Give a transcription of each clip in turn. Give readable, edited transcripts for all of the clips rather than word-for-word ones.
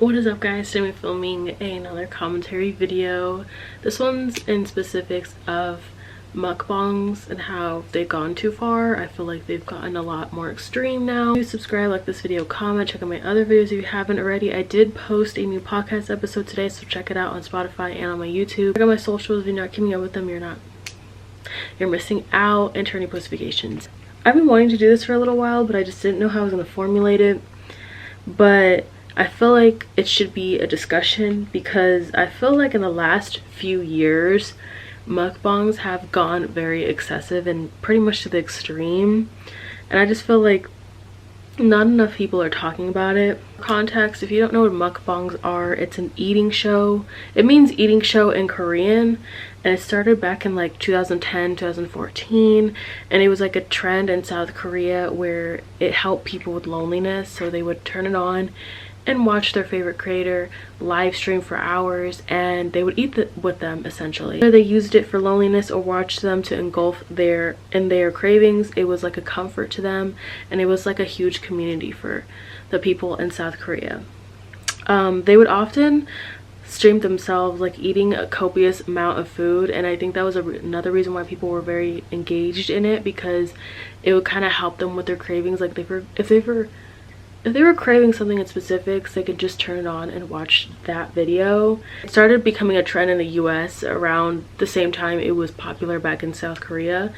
What is up, guys? Today we're filming another commentary video. This one's in specifics of mukbangs and how they've gone too far. I feel like they've gotten a lot more extreme now. Please subscribe, like this video, comment, check out my other videos if you haven't already. I did post a new podcast episode today, so check it out on Spotify and on my YouTube. Check out my socials. If you're not keeping up with them, you're missing out, and turn your notifications. I've been wanting to do this for a little while, but I just didn't know how I was going to formulate it. But I feel like it should be a discussion because I feel like in the last few years mukbangs have gone very excessive and pretty much to the extreme, and I just feel like not enough people are talking about it. Context, if you don't know what mukbangs are, it's an eating show. It means eating show in Korean, and it started back in like 2010 2014, and it was like a trend in South Korea where it helped people with loneliness, so they would turn it on and watch their favorite creator live stream for hours, and they would eat with them essentially. Whether they used it for loneliness or watched them to engulf their cravings, it was like a comfort to them, and it was like a huge community for the people in South Korea. They would often stream themselves like eating a copious amount of food, and I think that was another reason why people were very engaged in it, because it would kind of help them with their cravings. Like if they were craving something in specifics, they could just turn it on and watch that video. It started becoming a trend in the US around the same time it was popular back in South Korea.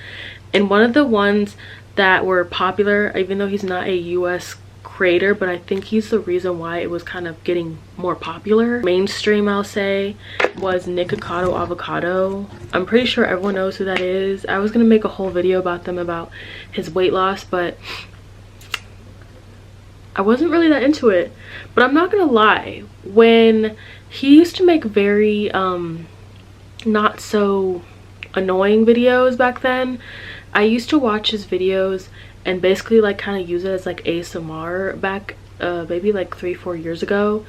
And one of the ones that were popular, even though he's not a US creator, but I think he's the reason why it was kind of getting more popular, mainstream I'll say, was Nikocado Avocado. I'm pretty sure everyone knows who that is. I was gonna make a whole video about them, about his weight loss, but I wasn't really that into it. But I'm not gonna lie, when he used to make very not so annoying videos back then, I used to watch his videos and basically like kind of use it as like ASMR back maybe like 3-4 years ago,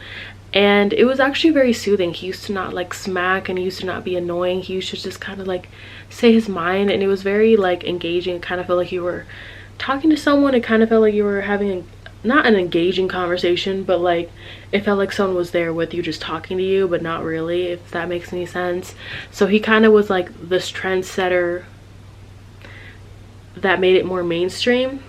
and it was actually very soothing. He used to not like smack, and he used to not be annoying. He used to just kind of like say his mind, and it was very like engaging. It kind of felt like you were talking to someone. It kind of felt like you were having not an engaging conversation, but like it felt like someone was there with you just talking to you, but not really, if that makes any sense. So he kind of was like this trendsetter that made it more mainstream,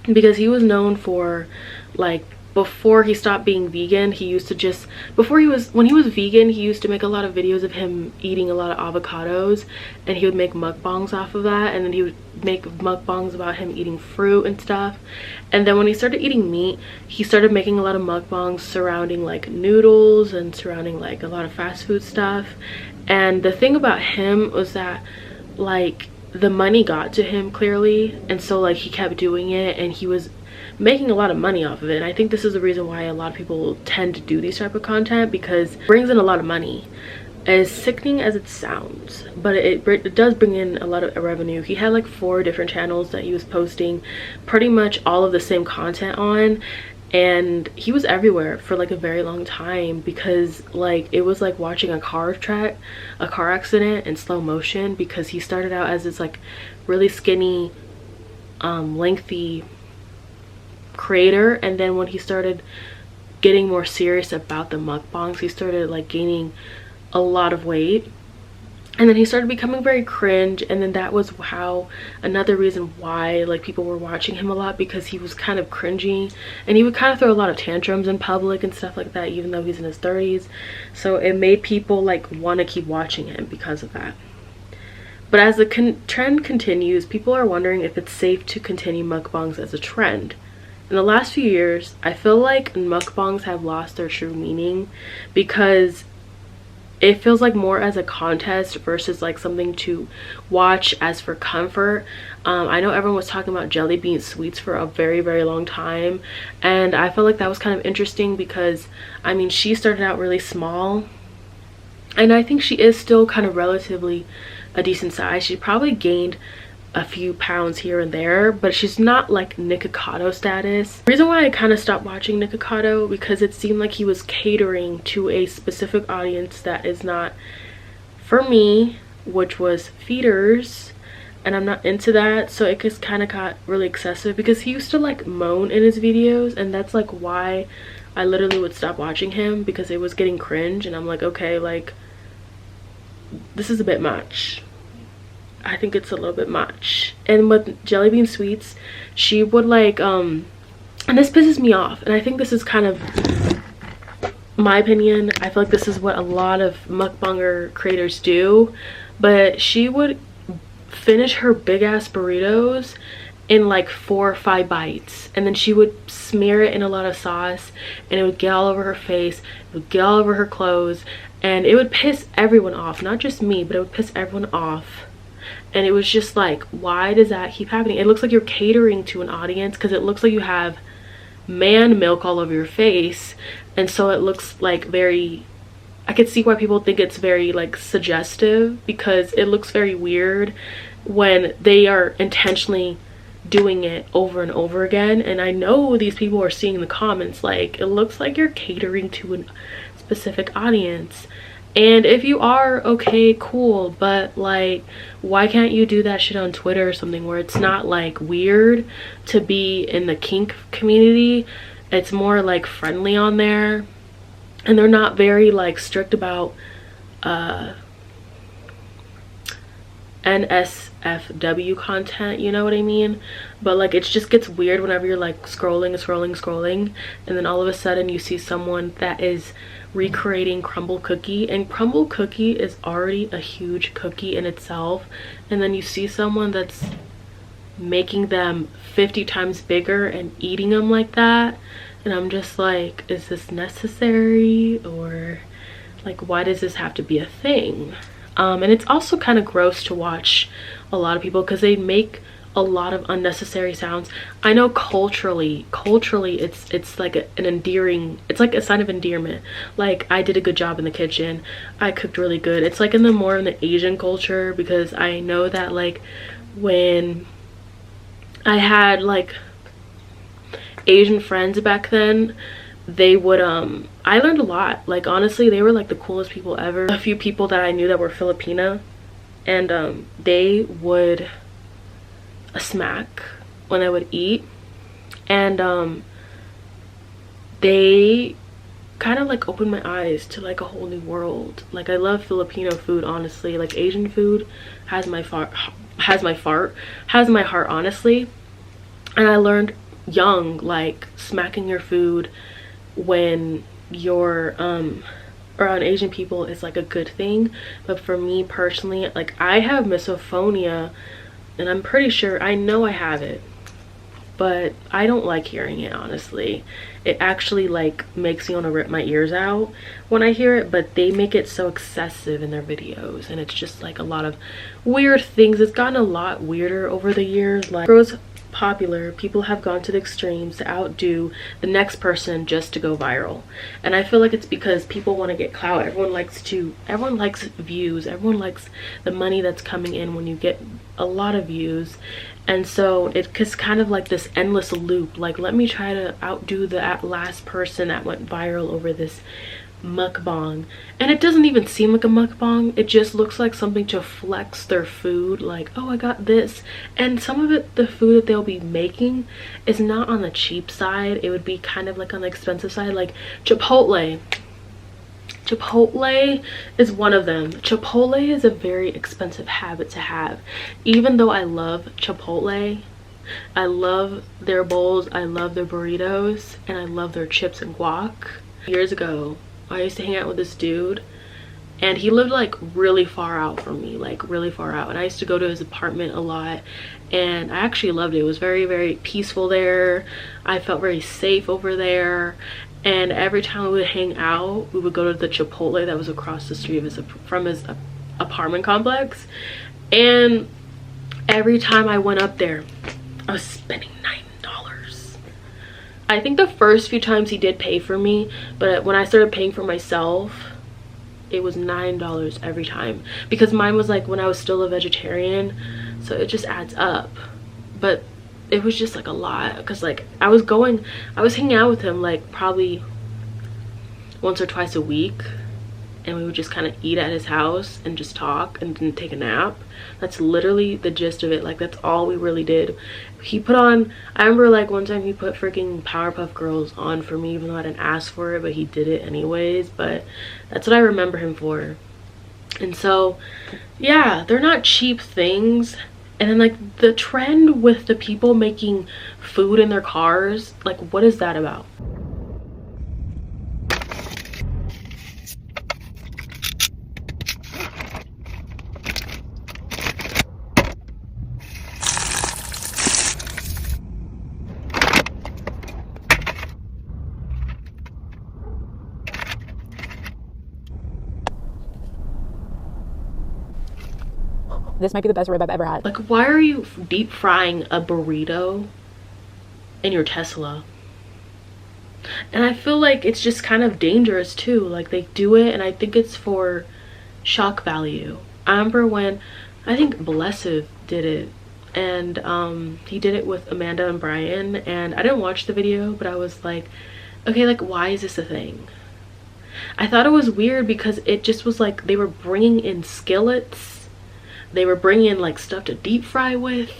because he was known for, like, before he stopped being vegan, he used to just, when he was vegan, he used to make a lot of videos of him eating a lot of avocados, and he would make mukbangs off of that, and then he would make mukbangs about him eating fruit and stuff. And then when he started eating meat, he started making a lot of mukbangs surrounding like noodles and surrounding like a lot of fast food stuff. And the thing about him was that like the money got to him clearly, and so like he kept doing it, and he was making a lot of money off of it. And I think this is the reason why a lot of people tend to do these type of content, because it brings in a lot of money. As sickening as it sounds, but it does bring in a lot of revenue. He had like 4 different channels that he was posting pretty much all of the same content on, and he was everywhere for like a very long time, because like it was like watching a car accident in slow motion, because he started out as this like really skinny lengthy creator, and then when he started getting more serious about the mukbangs, he started like gaining a lot of weight, and then he started becoming very cringe. And then that was how another reason why like people were watching him a lot, because he was kind of cringy, and he would kind of throw a lot of tantrums in public and stuff like that, even though he's in his 30s. So it made people like want to keep watching him because of that. But as the trend continues, people are wondering if it's safe to continue mukbangs as a trend. In the last few years, I feel like mukbangs have lost their true meaning, because it feels like more as a contest versus like something to watch as for comfort. I know everyone was talking about jelly bean sweets for a very, very long time, and I felt like that was kind of interesting, because I mean, she started out really small, and I think she is still kind of relatively a decent size. She probably gained a few pounds here and there, but she's not like Nikocado status. The reason why I kind of stopped watching Nikocado, because it seemed like he was catering to a specific audience that is not for me, which was feeders, and I'm not into that. So it just kind of got really excessive, because he used to like moan in his videos, and that's like why I literally would stop watching him because it was getting cringe, and I'm like, okay, like this is a bit much. I think it's a little bit much. And with Jelly Bean Sweets, she would like and this pisses me off, and I think this is kind of my opinion. I feel like this is what a lot of mukbanger creators do, but she would finish her big ass burritos in like 4 or 5 bites, and then she would smear it in a lot of sauce, and it would get all over her face, it would get all over her clothes, and it would piss everyone off. Not just me, but it would piss everyone off. And it was just like, why does that keep happening? It looks like you're catering to an audience, because it looks like you have man milk all over your face, and so it looks like very, I could see why people think it's very like suggestive, because it looks very weird when they are intentionally doing it over and over again. And I know these people are seeing the comments like, it looks like you're catering to a specific audience. And if you are, okay, cool, but like, why can't you do that shit on Twitter or something where it's not like weird to be in the kink community? It's more like friendly on there, and they're not very like strict about NSFW content, you know what I mean? But like, it just gets weird whenever you're like scrolling, and then all of a sudden you see someone that is recreating crumble cookie, and crumble cookie is already a huge cookie in itself, and then you see someone that's making them 50 times bigger and eating them like that, and I'm just like, is this necessary? Or like, why does this have to be a thing? And it's also kind of gross to watch a lot of people, because they make a lot of unnecessary sounds. I know culturally it's like an endearing, it's like a sign of endearment, like I did a good job in the kitchen, I cooked really good. It's like in the Asian culture, because I know that like when I had like Asian friends back then, they would I learned a lot. Like honestly, they were like the coolest people ever. A few people that I knew that were Filipina, and they would smack when I would eat, and they kind of like opened my eyes to like a whole new world. Like I love Filipino food, honestly. Like Asian food has my heart, honestly. And I learned young, like smacking your food when you're around Asian people is like a good thing. But for me personally, like I have misophonia, and I'm pretty sure, I know I have it, but I don't like hearing it, honestly. It actually like makes me want to rip my ears out when I hear it, but they make it so excessive in their videos, and it's just like a lot of weird things. It's gotten a lot weirder over the years. Like grows popular, people have gone to the extremes to outdo the next person just to go viral, and I feel like it's because people want to get clout. Everyone likes views, everyone likes the money that's coming in when you get a lot of views, and so it's kind of like this endless loop. Like, let me try to outdo the last person that went viral over this mukbang, and it doesn't even seem like a mukbang. It just looks like something to flex their food, like, oh, I got this. And some of it, the food that they'll be making is not on the cheap side. It would be kind of like on the expensive side, like Chipotle is one of them. Chipotle is a very expensive habit to have. Even though I love Chipotle, I love their bowls, I love their burritos, and I love their chips and guac. Years ago, I used to hang out with this dude, and he lived like really far out from me, like really far out, and I used to go to his apartment a lot, and I actually loved it. It was very, very peaceful there. I felt very safe over there, and every time we would hang out, we would go to the Chipotle that was across the street from his apartment complex, and every time I went up there, I was spending $9. I think the first few times he did pay for me, but when I started paying for myself, it was $9 every time, because mine was like when I was still a vegetarian, so it just adds up. But it was just like a lot, because like I was hanging out with him like probably once or twice a week, and we would just kind of eat at his house and just talk and didn't take a nap. That's literally the gist of it. Like, that's all we really did. He put on, I remember like one time he put freaking Powerpuff Girls on for me, even though I didn't ask for it, but he did it anyways. But that's what I remember him for. And so yeah, they're not cheap things. And then like the trend with the people making food in their cars, like what is that about? This might be the best rib I've ever had. Like, why are you deep frying a burrito in your Tesla? And I feel like it's just kind of dangerous too. Like, they do it, and I think it's for shock value. I remember when, I think Blessive did it, and he did it with Amanda and Brian, and I didn't watch the video, but I was like, okay, like, why is this a thing? I thought it was weird because it just was like they were bringing in skillets. They were bringing in like stuff to deep fry with.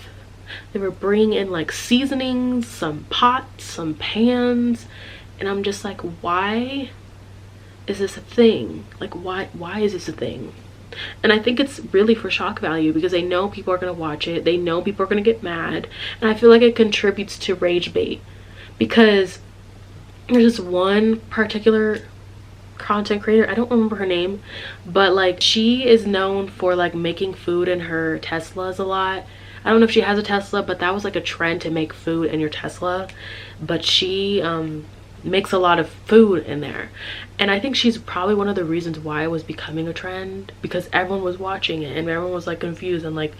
They were bringing in like seasonings, some pots, some pans. And I'm just like, why is this a thing? Like, why is this a thing? And I think it's really for shock value because they know people are going to watch it. They know people are going to get mad. And I feel like it contributes to rage bait. Because there's this one particular content creator, I don't remember her name, but like she is known for like making food in her Teslas a lot. I don't know if she has a Tesla, but that was like a trend to make food in your Tesla. But she makes a lot of food in there, and I think she's probably one of the reasons why it was becoming a trend, because everyone was watching it and everyone was like confused and like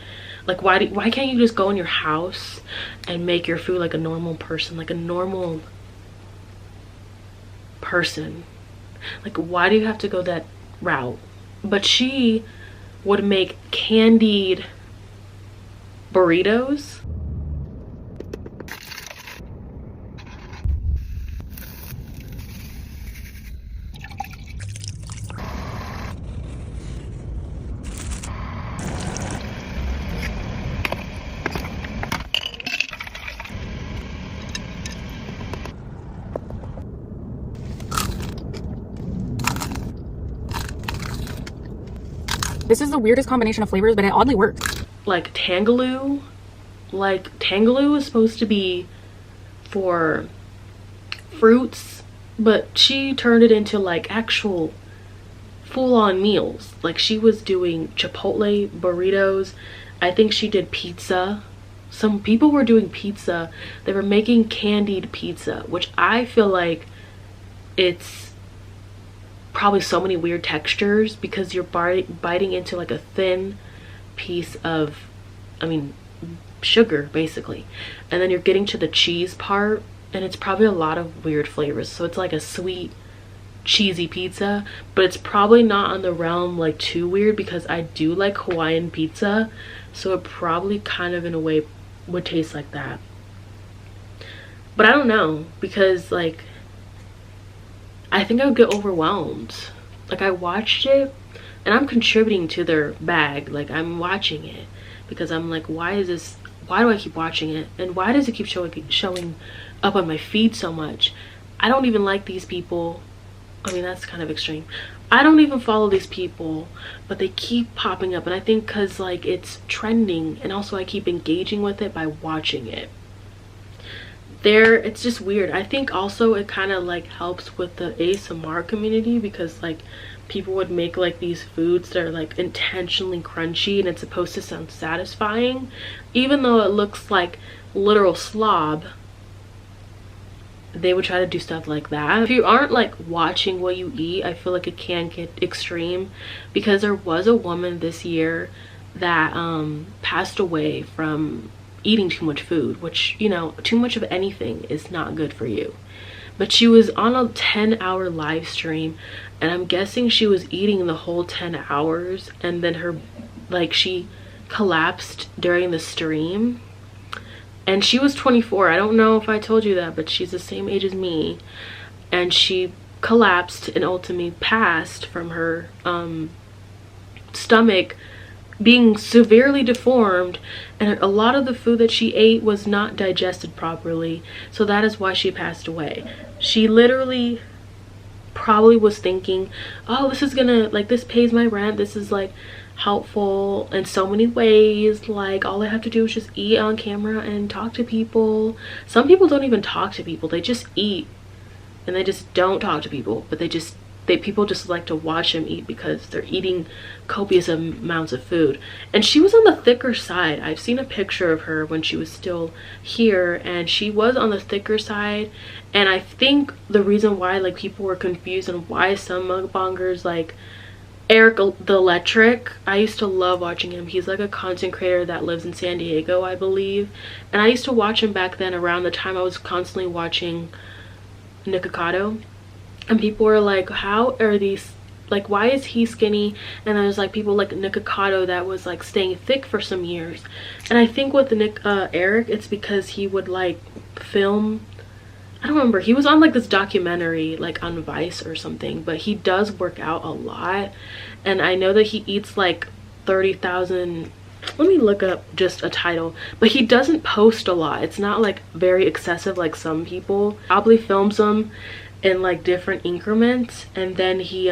why can't you just go in your house and make your food like a normal person, like a normal person? Like, why do you have to go that route? But she would make candied burritos. This is the weirdest combination of flavors, but it oddly works. Like Tangaloo. Like, Tangaloo is supposed to be for fruits, but she turned it into like actual full-on meals. Like, she was doing Chipotle burritos. I think she did pizza. Some people were doing pizza. They were making candied pizza, which I feel like it's probably so many weird textures because you're biting into like a thin piece of, I mean, sugar basically, and then you're getting to the cheese part, and it's probably a lot of weird flavors. So it's like a sweet cheesy pizza, but it's probably not on the realm like too weird because I do like Hawaiian pizza, so it probably kind of in a way would taste like that. But I don't know, because like I think I would get overwhelmed. Like, I watched it and I'm contributing to their bag. Like, I'm watching it because I'm like, why do I keep watching it, and why does it keep showing up on my feed so much? I don't even like these people. I mean, that's kind of extreme. I don't even follow these people, but they keep popping up, and I think because like it's trending, and also I keep engaging with it by watching it. It's just weird. I think also it kind of like helps with the ASMR community, because like people would make like these foods that are like intentionally crunchy and it's supposed to sound satisfying, even though it looks like literal slob. They would try to do stuff like that. If you aren't like watching what you eat, I feel like it can get extreme, because there was a woman this year that passed away from eating too much food, which, you know, too much of anything is not good for you. But she was on a 10-hour live stream, and I'm guessing she was eating the whole 10 hours, and then she collapsed during the stream. And she was 24. I don't know if I told you that, but she's the same age as me, and she collapsed and ultimately passed from her stomach being severely deformed, and a lot of the food that she ate was not digested properly, so that is why she passed away. She literally probably was thinking, oh, this is gonna, like, this pays my rent, this is like helpful in so many ways, like all I have to do is just eat on camera and talk to people. Some people don't even talk to people, they just eat and they just don't talk to people, but people just like to watch them eat because they're eating copious amounts of food. And she was on the thicker side. I've seen a picture of her when she was still here, and she was on the thicker side. And I think the reason why, like, people were confused and why some mukbangers, like Eric the Electric, I used to love watching him. He's like a content creator that lives in San Diego, I believe, and I used to watch him back then around the time I was constantly watching Nikocado. And people were like, how are these, like, why is he skinny? And there's like people like Nikocado that was like staying thick for some years. And I think with Eric, it's because he would like film, I don't remember, he was on like this documentary like on Vice or something, but he does work out a lot. And I know that he eats like 30,000, let me look up just a title, but he doesn't post a lot. It's not like very excessive like some people. Probably films them in like different increments, and then he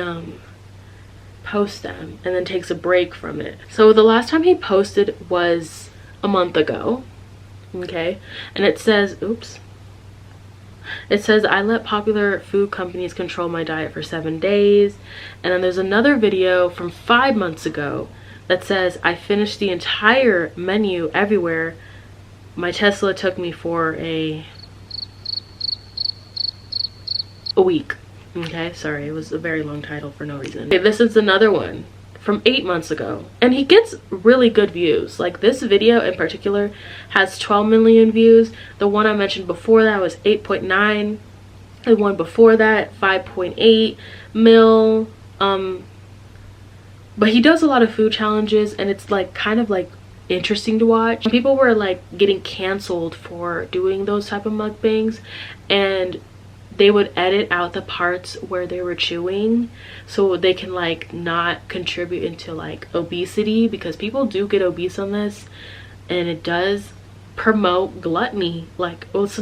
posts them and then takes a break from it. So the last time he posted was a month ago, okay? And it says, oops, it says, I let popular food companies control my diet for 7 days. And then there's another video from 5 months ago that says, I finished the entire menu everywhere. My Tesla took me for a week. Okay, sorry, it was a very long title for no reason. Okay, this is another one from 8 months ago, and he gets really good views. Like, this video in particular has 12 million views. The one I mentioned before that was 8.9. The one before that, 5.8 mil. But he does a lot of food challenges, and it's like kind of like interesting to watch. People were like getting canceled for doing those type of mukbangs, and they would edit out the parts where they were chewing so they can like not contribute into like obesity, because people do get obese on this, and it does promote gluttony. Like, let's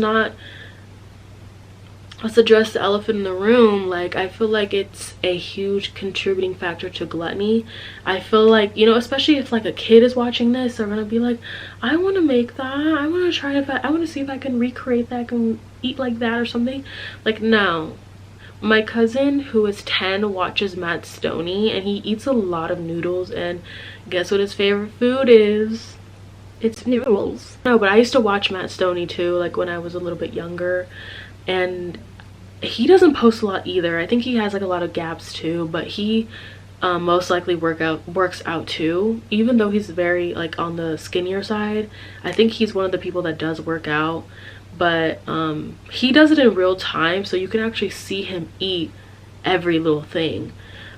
address the elephant in the room. Like, I feel like it's a huge contributing factor to gluttony. I feel like, you know, especially if like a kid is watching this, they're gonna be like, I want to make that, I want to try it, I want to see if I can recreate that, I can eat like that or something. Like, no. My cousin who is 10 watches Matt Stoney, and he eats a lot of noodles, and guess what his favorite food is? It's noodles. No, but I used to watch Matt Stoney too, like when I was a little bit younger, and he doesn't post a lot either. I think he has like a lot of gaps too, but he most likely works out too, even though he's very like on the skinnier side. I think he's one of the people that does work out, but he does it in real time, so you can actually see him eat every little thing.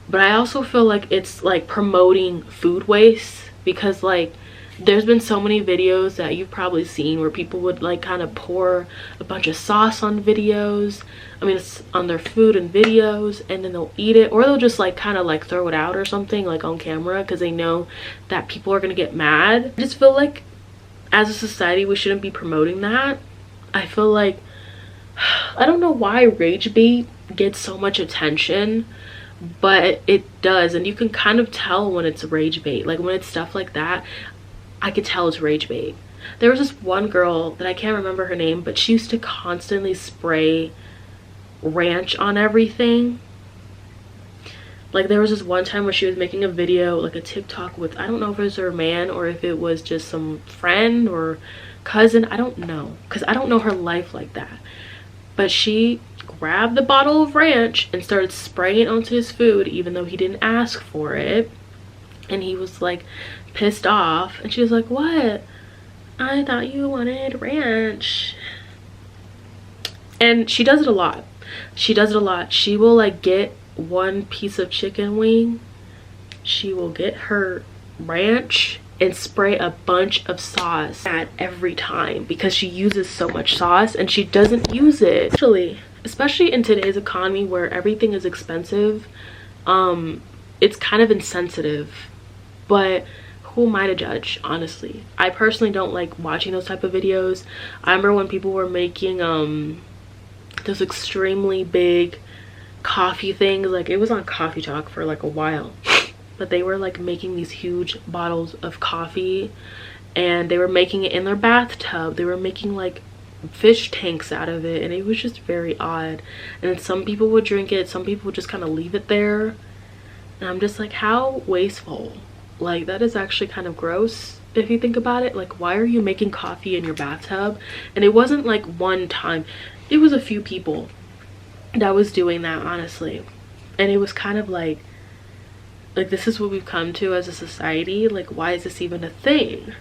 But I also feel like it's like promoting food waste, because like there's been so many videos that you've probably seen where people would like kind of pour a bunch of sauce on videos, I mean it's on their food and videos, and then they'll eat it, or they'll just like kind of like throw it out or something like on camera because they know that people are gonna get mad. I just feel like as a society we shouldn't be promoting that. I feel like, I don't know why rage bait gets so much attention, but it does, and you can kind of tell when it's rage bait. Like when it's stuff like that, I could tell it's rage bait. There was this one girl that I can't remember her name, but she used to constantly spray ranch on everything. Like there was this one time where she was making a video, like a TikTok with, I don't know if it was her man or if it was just some friend or cousin, I don't know, because I don't know her life like that, but she grabbed the bottle of ranch and started spraying it onto his food even though he didn't ask for it, and he was like pissed off, and she was like, what? I thought you wanted ranch. And she does it a lot. She does it a lot. She will like get one piece of chicken wing, she will get her ranch and spray a bunch of sauce at every time, because she uses so much sauce and she doesn't use it. Actually, especially in today's economy where everything is expensive. It's kind of insensitive, but who am I to judge? Honestly, I personally don't like watching those type of videos. I remember when people were making those extremely big coffee things, like it was on Coffee Talk for like a while, but they were like making these huge bottles of coffee and they were making it in their bathtub. They were making like fish tanks out of it, and it was just very odd. And then some people would drink it, some people would just kind of leave it there, and I'm just like, how wasteful. Like, that is actually kind of gross if you think about it. Like, why are you making coffee in your bathtub? And it wasn't like one time, it was a few people that was doing that, honestly. And it was kind of like this is what we've come to as a society. Like, why is this even a thing?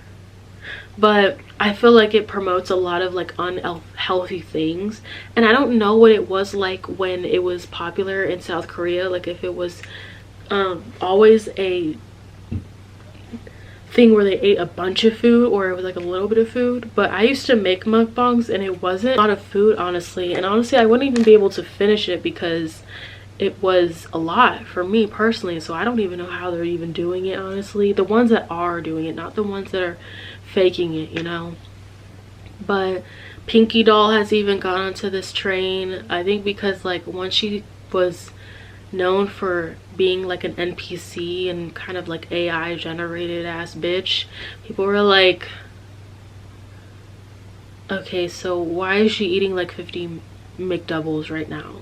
But I feel like it promotes a lot of like unhealthy things, and I don't know what it was like when it was popular in South Korea, like if it was always a thing where they ate a bunch of food or it was like a little bit of food. But I used to make mukbangs and it wasn't a lot of food, honestly, and honestly I wouldn't even be able to finish it because it was a lot for me personally. So I don't even know how they're even doing it, honestly. The ones that are doing it, not the ones that are faking it, you know. But Pinky Doll has even gone onto this train, I think because like once she was known for being like an NPC and kind of like AI generated ass bitch, people were like, okay, so why is she eating like 50 McDoubles right now?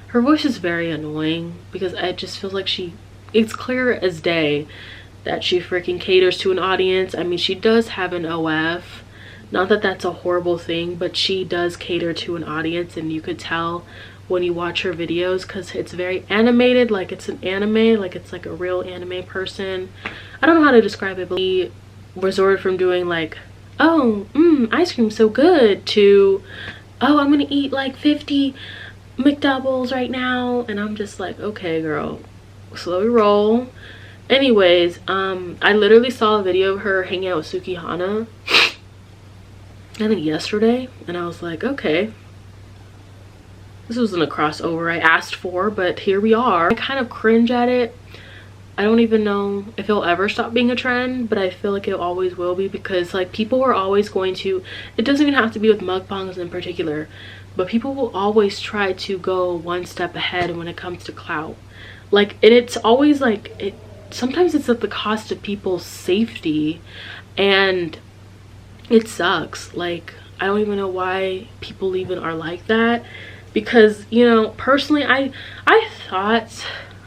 Her voice is very annoying because it just feels like it's clear as day that she freaking caters to an audience. I mean, she does have an OF, not that that's a horrible thing, but she does cater to an audience, and you could tell when you watch her videos because it's very animated, like it's an anime, like it's like a real anime person. I don't know how to describe it, but we resorted from doing like, oh, ice cream so good, to, oh, I'm gonna eat like 50 McDoubles right now, and I'm just like, okay girl, slowly roll. Anyways, I literally saw a video of her hanging out with Sukihana I think yesterday, and I was like, okay, this wasn't a crossover I asked for, but here we are. I kind of cringe at it. I don't even know if it'll ever stop being a trend, but I feel like it always will be, because like people are always going to, it doesn't even have to be with mukbangs in particular, but people will always try to go one step ahead when it comes to clout. Like, and it's always like, sometimes it's at the cost of people's safety, and it sucks. Like, I don't even know why people even are like that, because, you know, personally I thought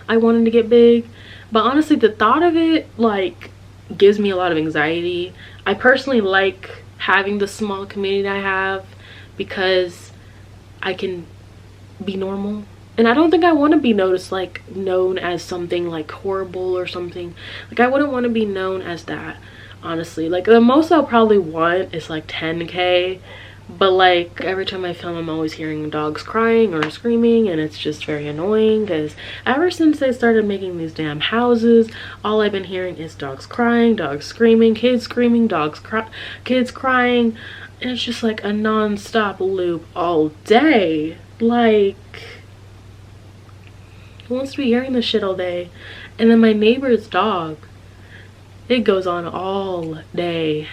I wanted to get big, but honestly the thought of it like gives me a lot of anxiety. I personally like having the small community I have because I can be normal, and I don't think I want to be noticed, like known as something like horrible or something. Like, I wouldn't want to be known as that, honestly. Like, the most I'll probably want is like 10K, but like every time I film I'm always hearing dogs crying or screaming, and it's just very annoying because ever since they started making these damn houses, all I've been hearing is dogs crying, dogs screaming, kids screaming, kids crying, and it's just like a non-stop loop all day. Like, who wants to be hearing this shit all day? And then my neighbor's dog, it goes on all day,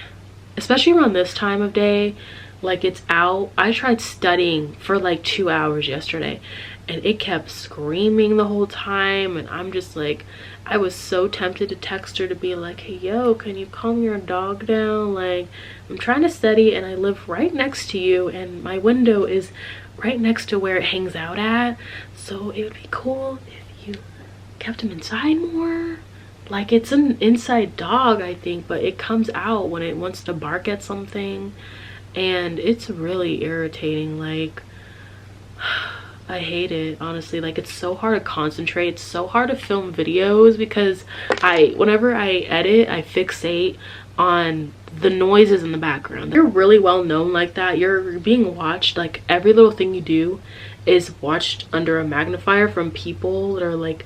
especially around this time of day. Like, it's out. I tried studying for like 2 hours yesterday, and it kept screaming the whole time, and I'm just like, I was so tempted to text her to be like, hey yo, can you calm your dog down? Like, I'm trying to study and I live right next to you, and my window is right next to where it hangs out at, so it would be cool if you kept him inside more. Like, it's an inside dog, I think, but it comes out when it wants to bark at something, and it's really irritating. Like, I hate it, honestly. Like, it's so hard to concentrate, it's so hard to film videos because whenever I edit, I fixate on the noises in the background. You're really well known like that, you're being watched, like every little thing you do is watched under a magnifier from people that are like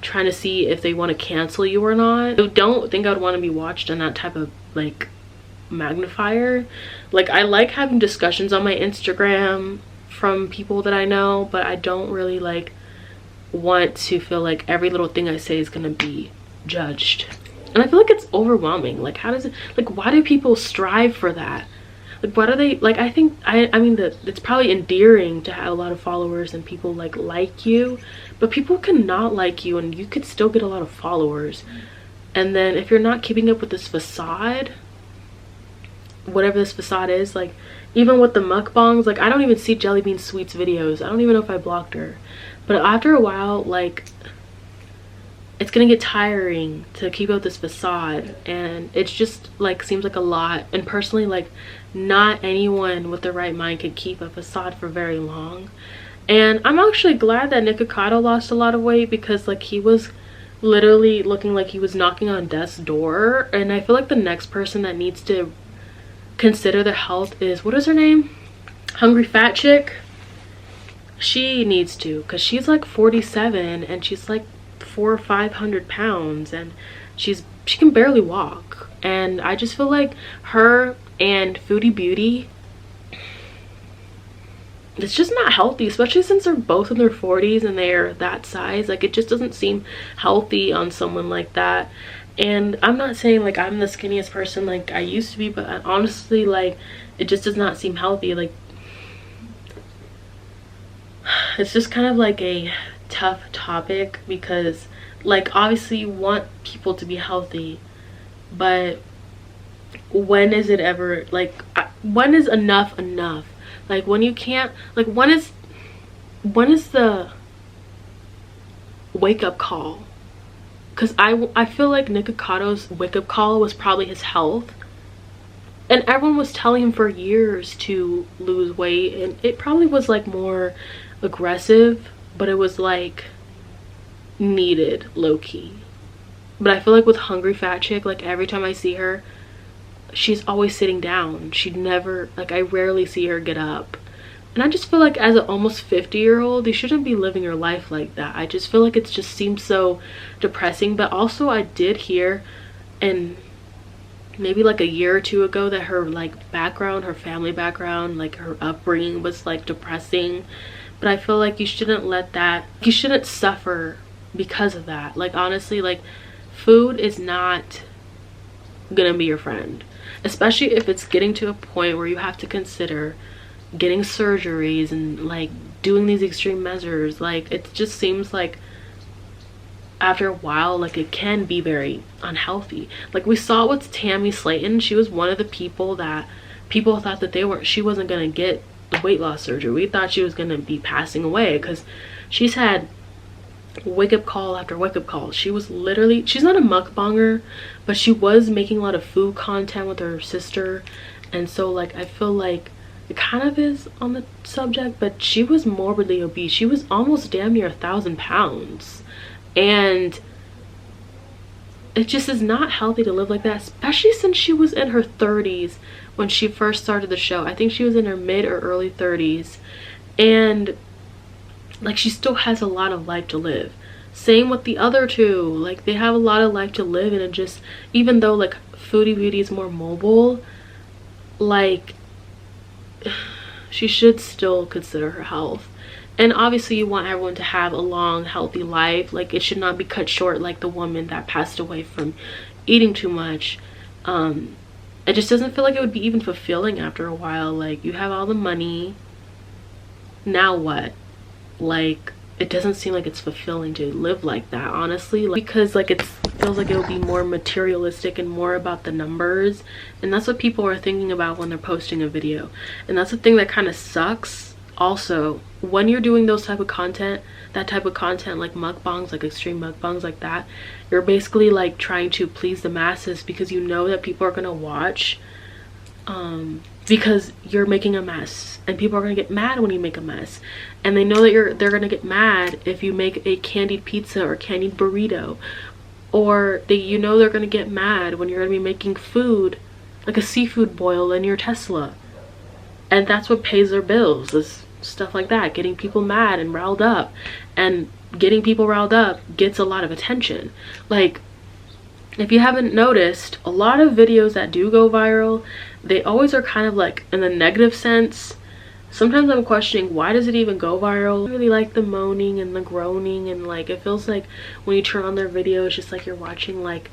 trying to see if they want to cancel you or not. I don't think I would want to be watched on that type of like magnifier. Like, I like having discussions on my Instagram from people that I know, but I don't really like want to feel like every little thing I say is gonna be judged. And I feel like it's overwhelming. Like, how does it, like, why do people strive for that? Like, why do they, like, I think, I mean, that it's probably endearing to have a lot of followers and people like you, but people cannot like you and you could still get a lot of followers. And then if you're not keeping up with this facade, whatever this facade is, like, even with the mukbangs, like, I don't even see Jelly Bean Sweet's videos. I don't even know if I blocked her. But after a while, like, it's gonna get tiring to keep up this facade, and it's just like seems like a lot. And personally, like, not anyone with the right mind could keep a facade for very long. And I'm actually glad that Nikocado lost a lot of weight, because like he was literally looking like he was knocking on death's door. And I feel like the next person that needs to consider their health is, what is her name, Hungry Fat Chick. She needs to, because she's like 47 and she's like 400 or 500 pounds, and she can barely walk. And I just feel like her and Foodie Beauty, it's just not healthy, especially since they're both in their 40s and they're that size. Like, it just doesn't seem healthy on someone like that. And I'm not saying like I'm the skinniest person like I used to be, but honestly, like, it just does not seem healthy. Like, it's just kind of like a tough topic, because like obviously you want people to be healthy, but when is it ever, like, when is enough enough? Like, when you can't, like, when is the wake-up call? Because I feel like Nikokado's wake-up call was probably his health, and everyone was telling him for years to lose weight, and it probably was like more aggressive, but it was like needed, low-key. But I feel like with Hungry Fat Chick, like, every time I see her, she's always sitting down. She'd never, like, I rarely see her get up. And I just feel like as an almost 50-year-old, you shouldn't be living your life like that. I just feel like it just seems so depressing. But also I did hear, and maybe like a year or two ago, that her like background, her family background, like her upbringing was like depressing. But I feel like you shouldn't let that, you shouldn't suffer because of that. Like, honestly, like, food is not gonna be your friend, especially if it's getting to a point where you have to consider getting surgeries and like doing these extreme measures. Like, it just seems like after a while, like, it can be very unhealthy. Like, we saw with Tammy Slayton. She was one of the people that people thought that she wasn't gonna get the weight loss surgery. We thought she was gonna be passing away, because she's had wake up call after wake up call. She was literally, she's not a mukbanger, but she was making a lot of food content with her sister. And so, like, I feel like it kind of is on the subject, but she was morbidly obese. She was almost damn near 1,000 pounds, and it just is not healthy to live like that, especially since she was in her 30s when she first started the show. I think she was in her mid or early 30s, and like, she still has a lot of life to live. Same with the other two, like, they have a lot of life to live. And it just, even though like Foodie Beauty is more mobile, like, she should still consider her health. And obviously you want everyone to have a long, healthy life. Like, it should not be cut short like the woman that passed away from eating too much. It just doesn't feel like it would be even fulfilling after a while. Like, you have all the money, now what? Like, it doesn't seem like it's fulfilling to live like that, honestly. Like, because like it feels like it would be more materialistic and more about the numbers, and that's what people are thinking about when they're posting a video. And that's the thing that kind of sucks also when you're doing those type of content, that type of content, like mukbangs, like extreme mukbangs like that. You're basically like trying to please the masses, because you know that people are gonna watch because you're making a mess, and people are gonna get mad when you make a mess. And they know that they're gonna get mad if you make a candied pizza or candied burrito, or you know they're gonna get mad when you're gonna be making food like a seafood boil in your Tesla. And that's what pays their bills, is stuff like that, getting people mad and riled up. And getting people riled up gets a lot of attention. Like, if you haven't noticed, a lot of videos that do go viral, they always are kind of like, in the negative sense, sometimes I'm questioning, why does it even go viral? I really like the moaning and the groaning, and like it feels like when you turn on their video it's just like you're watching like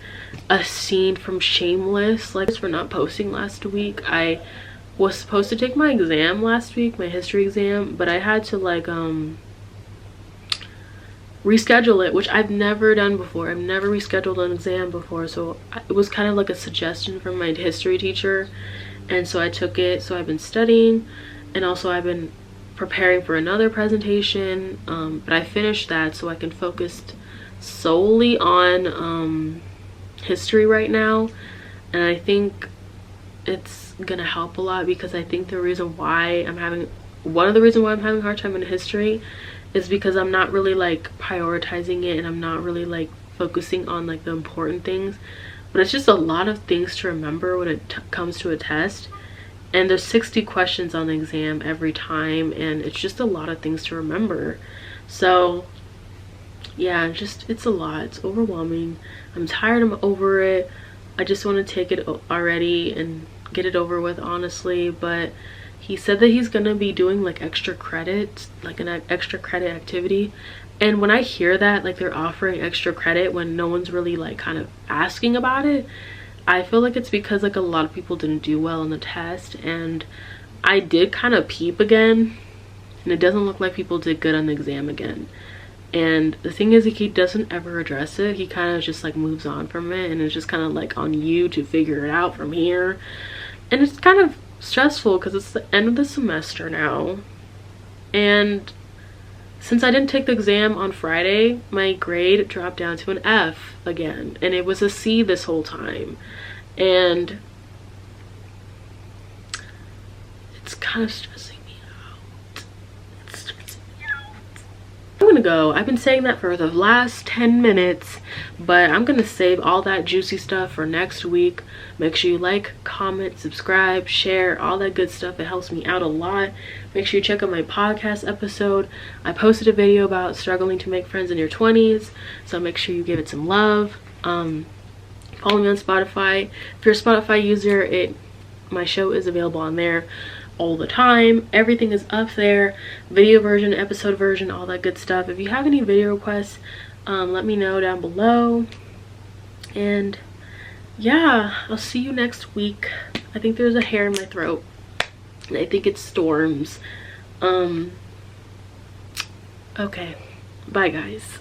a scene from Shameless. Like, for not posting last week, I was supposed to take my exam last week, my history exam, but I had to like reschedule it, which I've never done before. I've never rescheduled an exam before, so it was kind of like a suggestion from my history teacher, and so I took it. So I've been studying, and also I've been preparing for another presentation, but I finished that so I can focus solely on history right now. And I think it's gonna help a lot, because I think one of the reasons why I'm having a hard time in history is because I'm not really like prioritizing it, and I'm not really like focusing on like the important things. But it's just a lot of things to remember when it comes to a test, and there's 60 questions on the exam every time, and it's just a lot of things to remember. So yeah, it's a lot. It's overwhelming. I'm tired. I'm over it. I just want to take it already and get it over with, honestly. But he said that he's gonna be doing like extra credits, like an extra credit activity. And when I hear that, like they're offering extra credit when no one's really like kind of asking about it, I feel like it's because like a lot of people didn't do well on the test. And I did kind of peep again, and it doesn't look like people did good on the exam again. And the thing is, like, he doesn't ever address it. He kind of just like moves on from it, and it's just kind of like on you to figure it out from here. And it's kind of stressful because it's the end of the semester now, and since I didn't take the exam on Friday, my grade dropped down to an F again, and it was a C this whole time. And it's kind of stressing me out. It's stressing me out. I'm gonna go. I've been saying that for the last 10 minutes, but I'm gonna save all that juicy stuff for next week. Make sure you like, comment, subscribe, share, all that good stuff. It helps me out a lot. Make sure you check out my podcast episode. I posted a video about struggling to make friends in your 20s, so make sure you give it some love. Follow me on Spotify. If you're a Spotify user, my show is available on there all the time. Everything is up there, video version, episode version, all that good stuff. If you have any video requests, let me know down below. And yeah, I'll see you next week. I think there's a hair in my throat, and I think it's storms. Okay, bye guys.